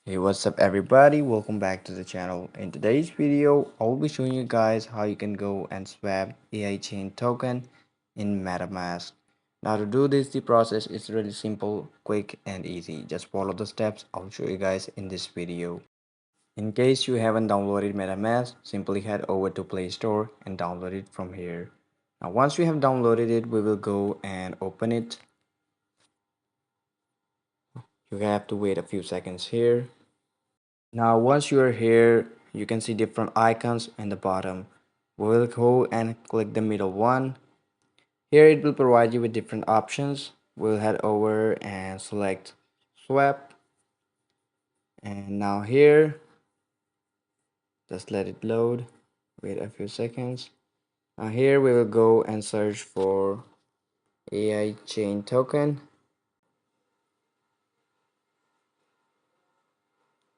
Hey, what's up everybody, welcome back to the channel. In today's video I'll be showing you guys how you can go and swap AI chain token in Metamask. Now to do this, the process is really simple, quick and easy. Just follow the steps I'll show you guys in this video. In case you haven't downloaded Metamask, simply head over to Play Store and download it from here. Now once you have downloaded it, we will go and open it. You have to wait a few seconds here. Now once you are here, you can see different icons in the bottom. We will go and click the middle one. Here it will provide you with different options. We'll head over and select swap. And now here, just let it load. Wait a few seconds. Now here we will go and search for AI chain token.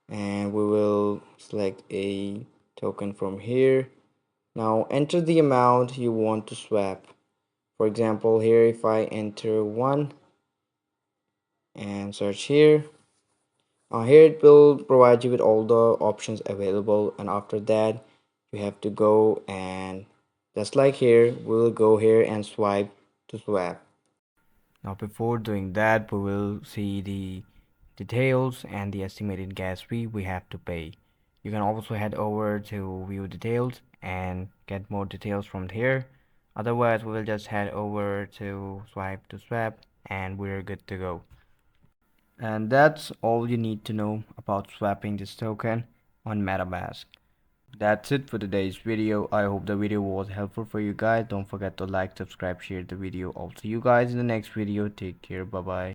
And we will select a token from here. Now enter the amount you want to swap. For example, here if I enter 1 and search here, here it will provide you with all the options available, and after that you have to go and just like here, we'll go here and swipe to swap. Now before doing that, we will see the details and the estimated gas fee we have to pay. You can also head over to view details and get more details from here. Otherwise, we will just head over to swipe to swap and we're good to go. And that's all you need to know about swapping this token on MetaMask. That's it for today's video. I hope the video was helpful for you guys. Don't forget to like, subscribe, share the video. I'll see you guys in the next video. Take care. Bye bye.